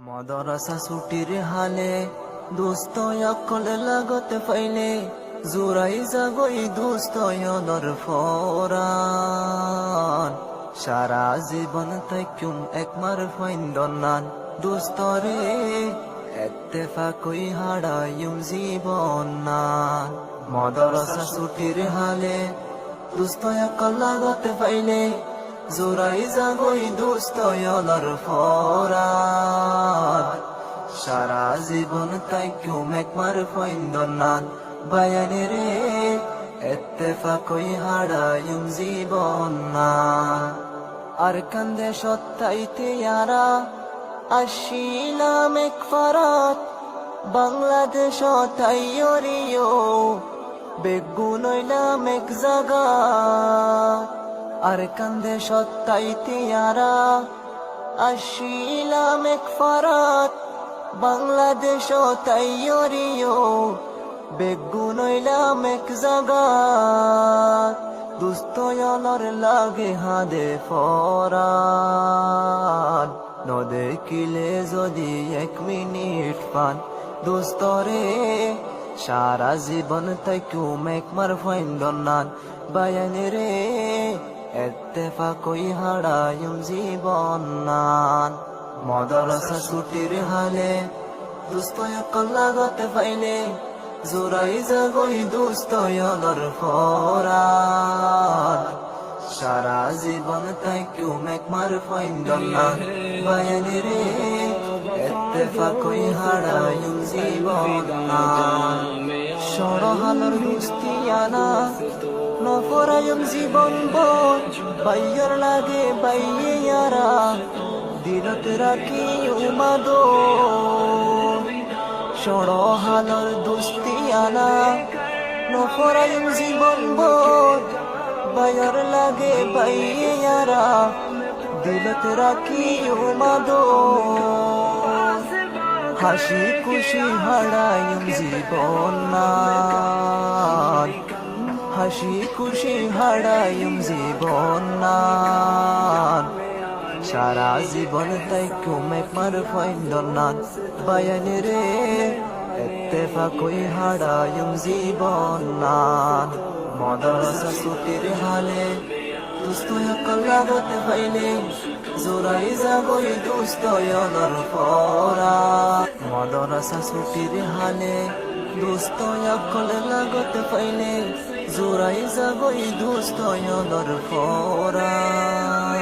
মাদ্রাসা ছুটির হালে দোস্ত অকল লাগত ফাইলে জোরাই জাগই দোস্ত অনর ফরান সারা জীবন তাইকুম একমার ফাইন্দনান দোস্তরে এত্তেফাকই হারাইম জীবন নান মাদ্রাসা ছুটির হালে দোস্ত অকল লাগত ফাইলে জোরাই জাগই দোস্ত অনর ফরান সারা জীবন তাইকুম একমার ফাইন্দনান বায়ানে রে এত্তেফাকই হারাইম জীবন নান আর কান্দে সত্তাইতে ইয়ারা আসিলাম এক ফারাত বাংলাদেশ তাইয়রিও বেগুনইলাম এক জাগা আর কান্দে সত্তাইতে ইয়ারা আসিলাম এক ফারাত বাংলাদেশ তাইয়রিও বেগুনইলাম এক জাগা দুস্তয়লর লাগে হাদে ফরান নদেখিলে যদি এক মিনিট পান দোস্তরে সারা জীবন তাইকুম একমার ফাইন্দনান বায়ানে রে এত্তেফাকই হারাইম জীবন নান মাদ্রাসা ছুটির হালে দোস্ত অকল লাগত ফাইলে জোরাই জাগই দোস্ত অনর ফরান সারা জীবন তাইকুম একমার ফাইন্দনান বায়ানে রে এত্তেফাকই হারাইম জীবন নান সরহালর দুস্তিয়ানা নফরাইম জীবন বন বাইয়র লাগে বাইয়ে ইয়ারা দিনত রাখি উমাদো সরহালর দুস্তিয়ানা নফরাইম জীবন বন বাইয়র লাগে বাইয়ে ইয়ারা দিলত রাখি উমাদো হাসি খুশি হারাইম জীবন নান হাসি খুশি হারাইম জীবন নান সারা জীবন তাইকুম একমার ফাইন্দনান বায়ানে রে এত্তেফাকই হারাইম জীবন নান মাদ্রাসা ছুটির হালে দোস্ত অকল লাগত ফাইলে জোরাই জাগই দোস্ত অনর ফরান মাদ্রাসা ছুটির হালে দোস্ত অকল লাগত ফাইলে জোরাই জাগই দোস্ত অনর ফরান